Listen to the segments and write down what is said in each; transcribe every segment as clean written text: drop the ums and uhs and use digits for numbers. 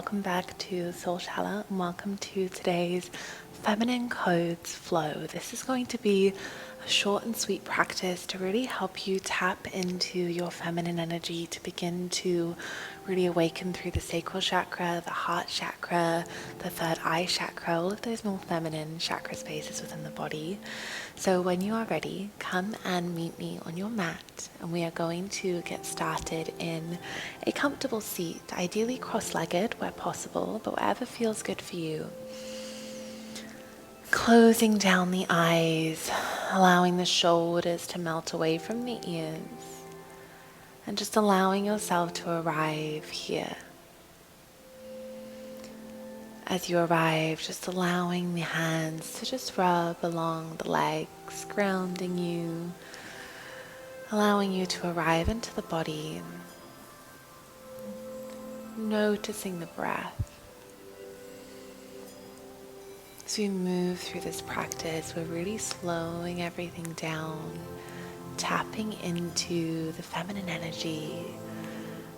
welcome back to Soul Shala, and welcome to today's Feminine Codes Flow. This is going to be a short and sweet practice to really help you tap into your feminine energy, to begin to really awaken through the sacral chakra, the heart chakra, the third eye chakra, all of those more feminine chakra spaces within the body. So when you are ready, come and meet me on your mat, and we are going to get started in a comfortable seat, ideally cross-legged where possible, but whatever feels good for you. Closing down the eyes, allowing the shoulders to melt away from the ears, and just allowing yourself to arrive here. As you arrive, just allowing the hands to just rub along the legs, grounding you, allowing you to arrive into the body, noticing the breath. As we move through this practice, we're really slowing everything down, tapping into the feminine energy,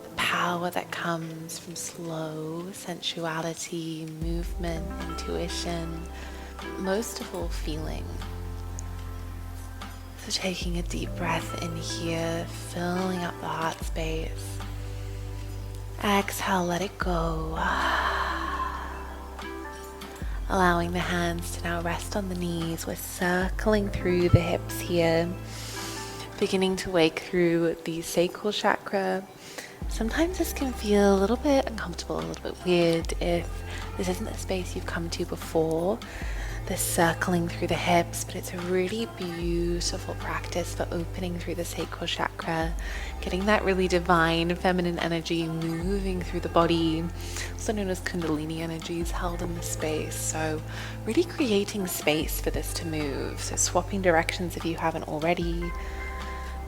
the power that comes from slow sensuality, movement, intuition, most of all feeling. So taking a deep breath in here, filling up the heart space. Exhale, let it go. Allowing the hands to now rest on the knees. We're circling through the hips here, beginning to wake through the sacral chakra. Sometimes this can feel a little bit uncomfortable, a little bit weird if this isn't a space you've come to before, this circling through the hips, but it's a really beautiful practice for opening through the sacral chakra, getting that really divine feminine energy moving through the body, also known as kundalini energies held in the space. So really creating space for this to move. So swapping directions if you haven't already,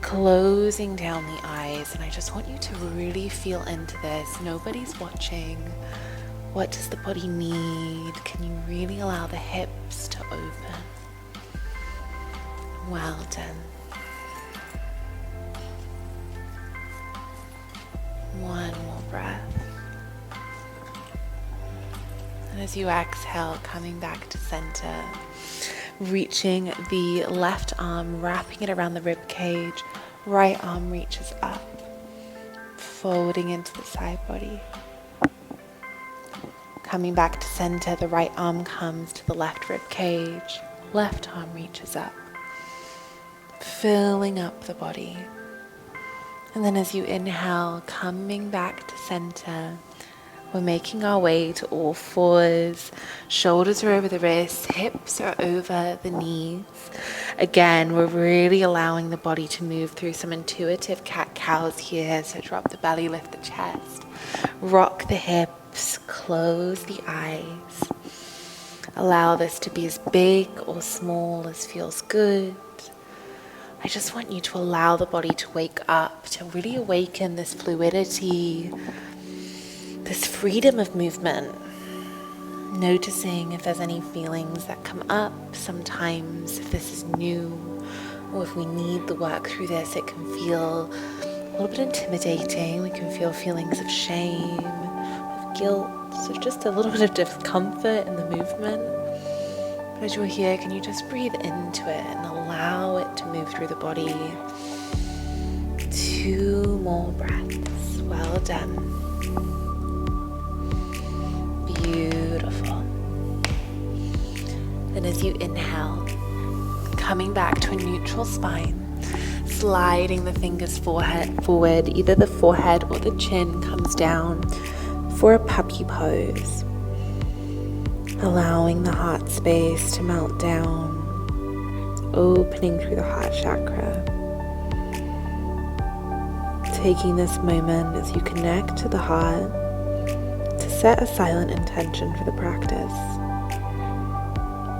closing down the eyes, and I just want you to really feel into this. Nobody's watching. What does the body need? Can you really allow the hips to open? Well done. One more breath. And as you exhale, coming back to center, reaching the left arm, wrapping it around the rib cage, right arm reaches up, folding into the side body. Coming back to center, the right arm comes to the left rib cage, left arm reaches up, filling up the body. And then as you inhale, coming back to center, we're making our way to all fours. Shoulders are over the wrists, hips are over the knees. Again, we're really allowing the body to move through some intuitive cat-cows here. So drop the belly, lift the chest, rock the hips, close the eyes. Allow this to be as big or small as feels good. I just want you to allow the body to wake up, to really awaken this fluidity, this freedom of movement, noticing if there's any feelings that come up. Sometimes if this is new or if we need the work through this, it can feel a little bit intimidating. We can feel feelings of shame, of guilt, so just a little bit of discomfort in the movement. But as you're here, can you just breathe into it and allow it to move through the body? 2 more breaths. Well done. Beautiful. Then as you inhale, coming back to a neutral spine, sliding the fingers forward, either the forehead or the chin comes down for a puppy pose. Allowing the heart space to melt down, opening through the heart chakra. Taking this moment as you connect to the heart, set a silent intention for the practice.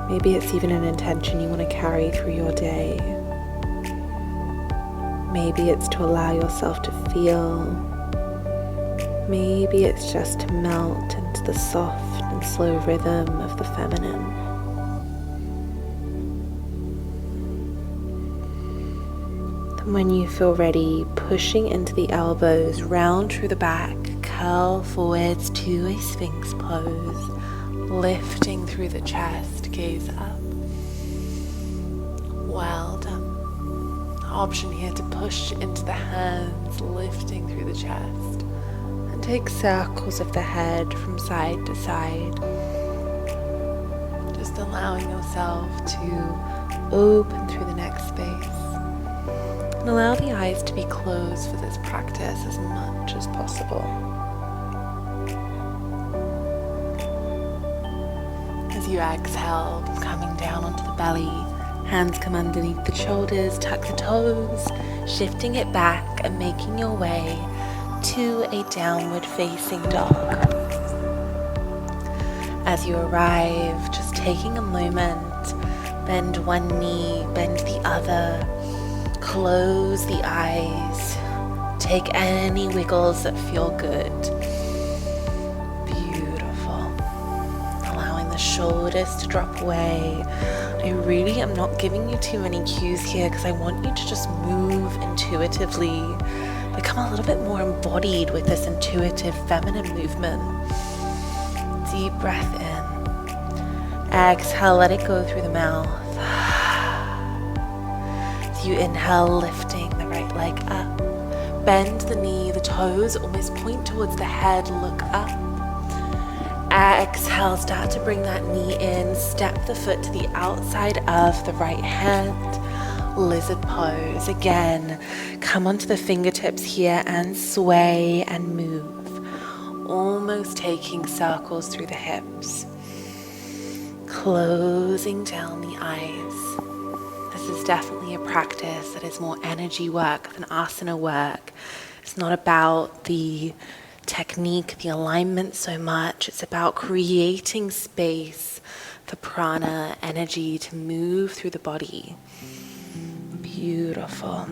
Maybe it's even an intention you want to carry through your day. Maybe it's to allow yourself to feel. Maybe it's just to melt into the soft and slow rhythm of the feminine. Then when you feel ready, pushing into the elbows, round through the back, exhale forwards to a Sphinx pose, lifting through the chest, gaze up. Well done. Option here to push into the hands, lifting through the chest, and take circles of the head from side to side. Just allowing yourself to open through the neck space, and allow the eyes to be closed for this practice as much as possible. As you exhale, coming down onto the belly, hands come underneath the shoulders, tuck the toes, shifting it back and making your way to a downward facing dog. As you arrive, just taking a moment, bend one knee, bend the other, close the eyes, take any wiggles that feel good. Beautiful. Allowing the shoulders to drop away. I really am not giving you too many cues here because I want you to just move intuitively, become a little bit more embodied with this intuitive feminine movement. Deep breath in. Exhale, let it go through the mouth. As you inhale, lifting the right leg up. Bend the knee, the toes almost point towards the head, look up. Exhale, start to bring that knee in, step the foot to the outside of the right hand, lizard pose. Again, come onto the fingertips here and sway and move, almost taking circles through the hips, closing down the eyes. This is definitely a practice that is more energy work than asana work. It's not about the technique, the alignment so much. It's about creating space for prana, energy to move through the body. Beautiful.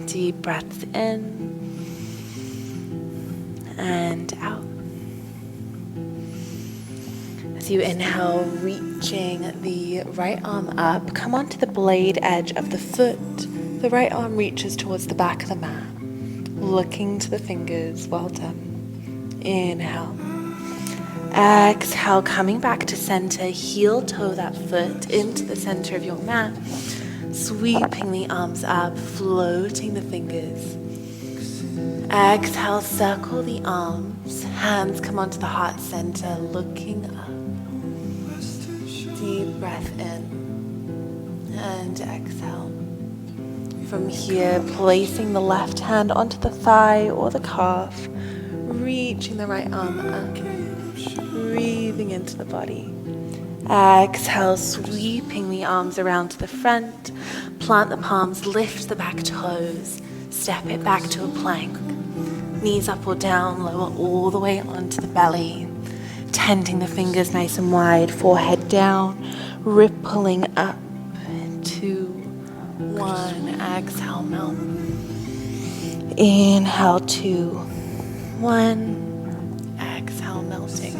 Deep breaths in and out. As you inhale, reaching the right arm up, come onto the blade edge of the foot. The right arm reaches towards the back of the mat. Looking to the fingers, well done. Inhale. Exhale, coming back to center, heel toe that foot into the center of your mat. Sweeping the arms up, floating the fingers. Exhale, circle the arms, hands come onto the heart center, looking up. Deep breath in and exhale. From here, placing the left hand onto the thigh or the calf, reaching the right arm up, breathing into the body. Exhale, sweeping the arms around to the front, plant the palms, lift the back toes, step it back to a plank. Knees up or down, lower all the way onto the belly, tending the fingers nice and wide, forehead down, rippling up, 2, 1, exhale, melt. Inhale, 2, 1, exhale, melting.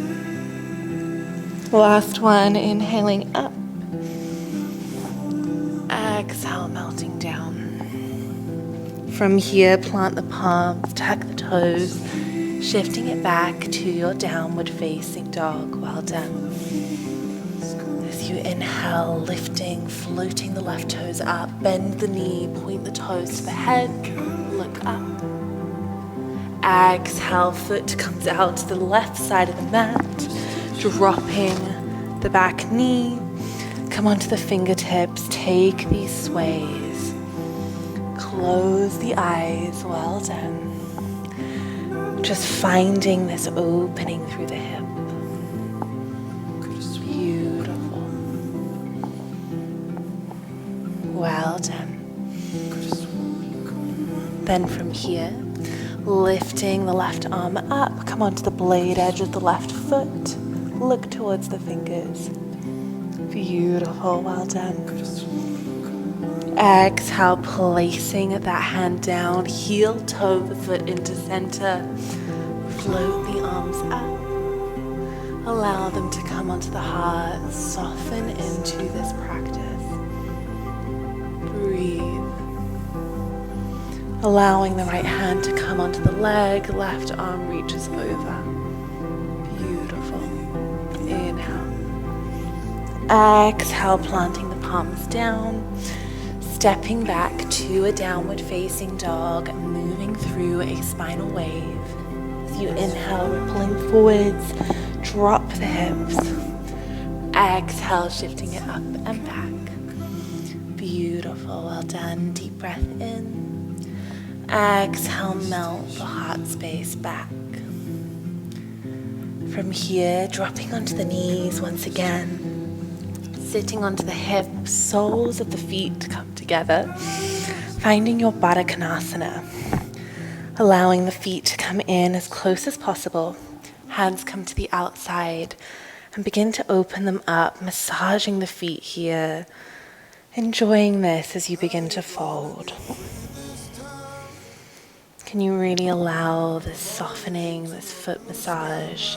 Last one, inhaling up, exhale, melting down. From here, plant the palms, tuck the toes, shifting it back to your downward facing dog. Well done. As you inhale, lifting, floating the left toes up, bend the knee, point the toes to the head, look up. Exhale, foot comes out to the left side of the mat, dropping the back knee. Come onto the fingertips, take these sways. Close the eyes, well done. Just finding this opening through the hip. Beautiful. Well done. Then from here, lifting the left arm up, come onto the blade edge of the left foot, look towards the fingers. Beautiful, well done. Exhale, placing that hand down, heel toe the foot into center, float the arms up, allow them to come onto the heart, soften into this practice. Breathe. Allowing the right hand to come onto the leg, left arm reaches over. Beautiful. Inhale. Exhale, planting the palms down, stepping back to a downward facing dog, moving through a spinal wave. As you inhale, rippling forwards, drop the hips. Exhale, shifting it up and back. Beautiful, well done. Deep breath in. Exhale, melt the heart space back. From here, dropping onto the knees once again. Sitting onto the hips, soles of the feet come together, finding your Baddha Konasana, allowing the feet to come in as close as possible, hands come to the outside, and begin to open them up, massaging the feet here, enjoying this as you begin to fold. Can you really allow this softening, this foot massage,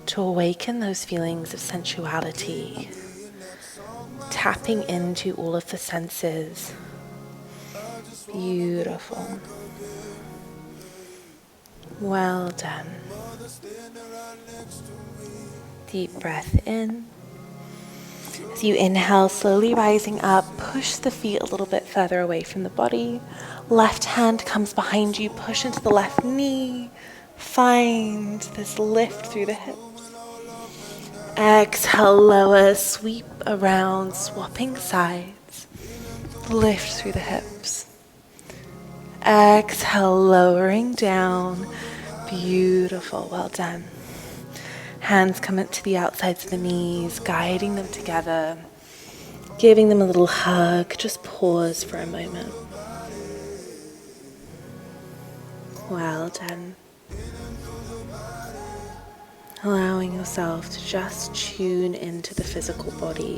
to awaken those feelings of sensuality? Tapping into all of the senses. Beautiful. Well done. Deep breath in. As you inhale, slowly rising up, push the feet a little bit further away from the body. Left hand comes behind you, push into the left knee. Find this lift through the hips. Exhale, lower, sweep around, swapping sides. Lift through the hips. Exhale, lowering down. Beautiful, well done. Hands come up to the outsides of the knees, guiding them together, giving them a little hug. Just pause for a moment. Well done. Allowing yourself to just tune into the physical body.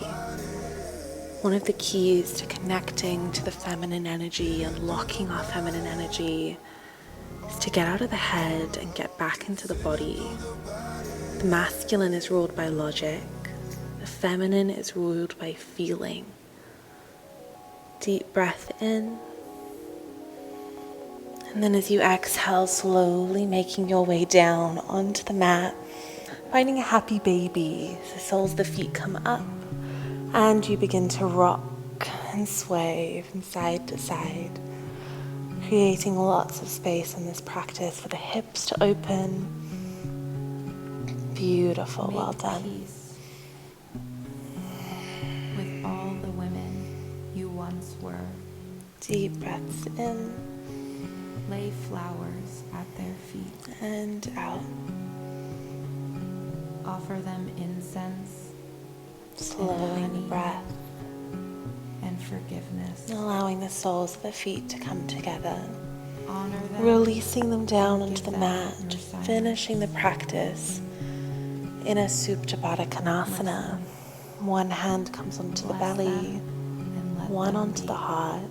One of the keys to connecting to the feminine energy, unlocking our feminine energy, is to get out of the head and get back into the body. The masculine is ruled by logic. The feminine is ruled by feeling. Deep breath in. And then as you exhale, slowly making your way down onto the mat, finding a happy baby. The soles of the feet come up and you begin to rock and sway from side to side, creating lots of space in this practice for the hips to open. Beautiful, well done. Peace with all the women you once were. Deep breaths in. Lay flowers at their feet And out. Offer them incense, Slowing the breath. and forgiveness. Allowing the soles of the feet to come together. Honor them. Releasing them down onto the Give them mat. your silence. Finishing the practice in a Supta Baddha Konasana. One hand comes onto the Bless belly. them and let One them onto be. the heart.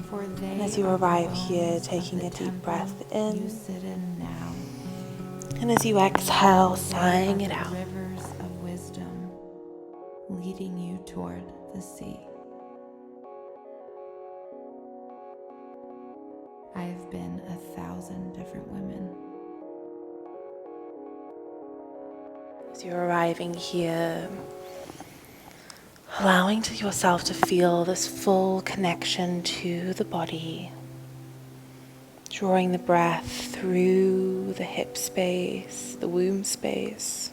For they And as you are the arrive bones here, of taking the a deep temple breath you in. sit in now. And as you exhale, They sighing are it the out. rivers of wisdom leading you toward the sea. I have been 1,000 different women. As you're arriving here, allowing to yourself to feel this full connection to the body, drawing the breath through the hip space, the womb space,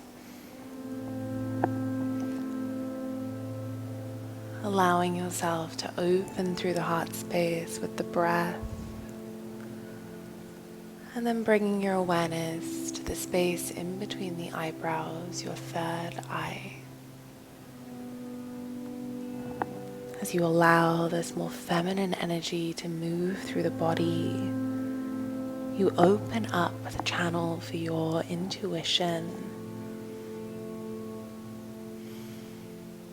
allowing yourself to open through the heart space with the breath, and then bringing your awareness to the space in between the eyebrows, your third eye. As you allow this more feminine energy to move through the body, you open up the channel for your intuition.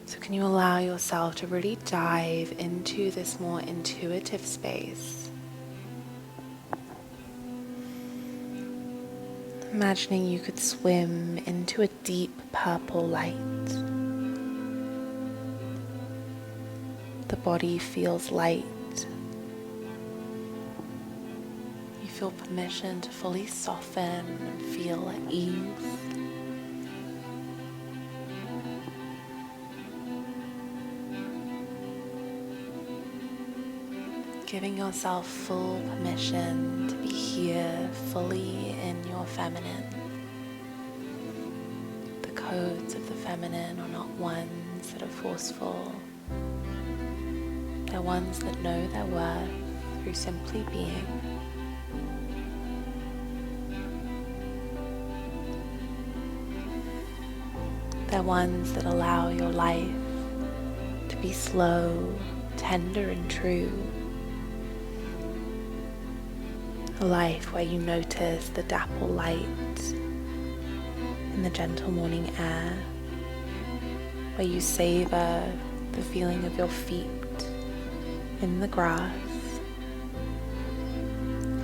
So can you allow yourself to really dive into this more intuitive space? Imagining you could swim into a deep purple light. The body feels light, feel permission to fully soften and feel at ease. Giving yourself full permission to be here fully in your feminine. The codes of the feminine are not ones that are forceful. They're ones that know their worth through simply being. They're ones that allow your life to be slow, tender and true. A life where you notice the dapple light in the gentle morning air, where you savor the feeling of your feet in the grass.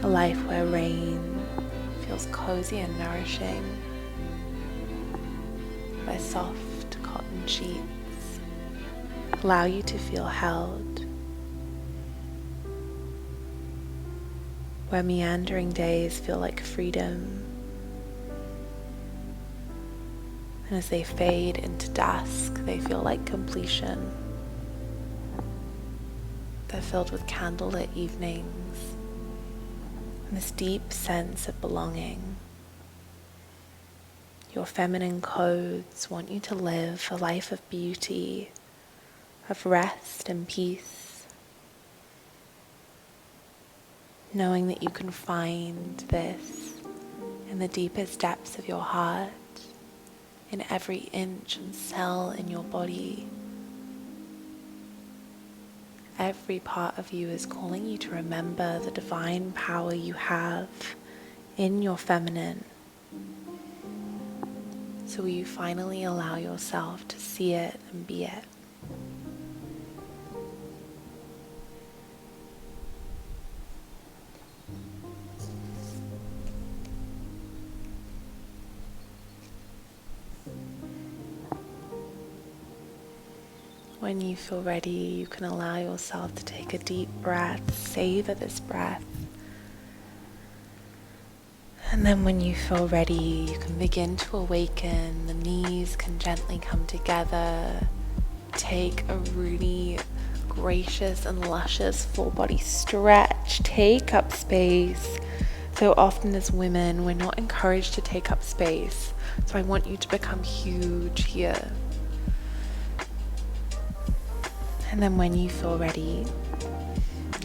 A life where rain feels cozy and nourishing, where soft cotton sheets allow you to feel held, where meandering days feel like freedom, and as they fade into dusk, they feel like completion. They're filled with candlelit evenings and this deep sense of belonging. Your feminine codes want you to live a life of beauty, of rest and peace, knowing that you can find this in the deepest depths of your heart, in every inch and cell in your body. Every part of you is calling you to remember the divine power you have in your feminine. So will you finally allow yourself to see it and be it? When you feel ready, you can allow yourself to take a deep breath, savor this breath. And then when you feel ready, you can begin to awaken. The knees can gently come together. Take a really gracious and luscious full body stretch. Take up space. So often as women, we're not encouraged to take up space. So I want you to become huge here. And then when you feel ready,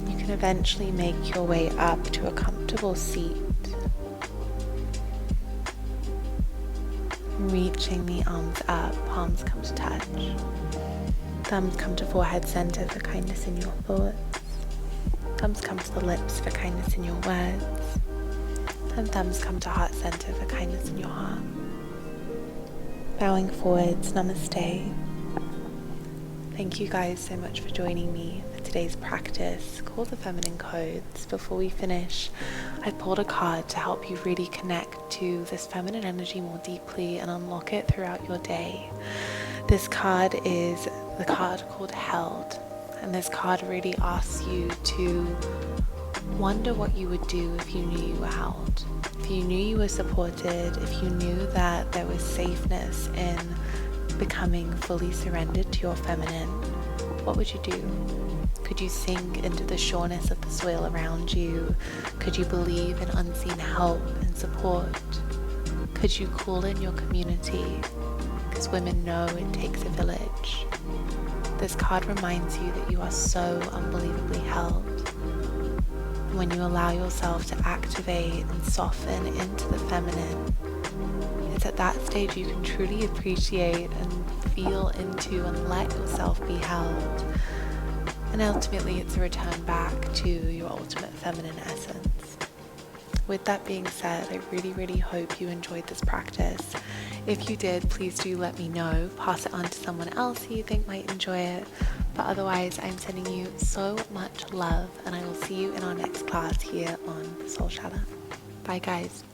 you can eventually make your way up to a comfortable seat. Reaching the arms up, palms come to touch. Thumbs come to forehead center for kindness in your thoughts. Thumbs come to the lips for kindness in your words. And thumbs come to heart center for kindness in your heart. Bowing forwards, namaste. Thank you guys so much for joining me for today's practice called the Feminine Codes. Before we finish, I pulled a card to help you really connect to this feminine energy more deeply and unlock it throughout your day. This card is the card called Held, and this card really asks you to wonder what you would do if you knew you were held, if you knew you were supported, if you knew that there was safeness in becoming fully surrendered to your feminine. What would you do? Could you sink into the sureness of the soil around you? Could you believe in unseen help and support? Could you call in your community? Because women know it takes a village. This card reminds you that you are so unbelievably held. And when you allow yourself to activate and soften into the feminine, it's at that stage you can truly appreciate and feel into and let yourself be held. And ultimately it's a return back to your ultimate feminine essence. With that being said, I really hope you enjoyed this practice. If you did, please do let me know. Pass it on to someone else who you think might enjoy it. But otherwise, I'm sending you so much love, and I will see you in our next class here on Soul Shala. Bye guys.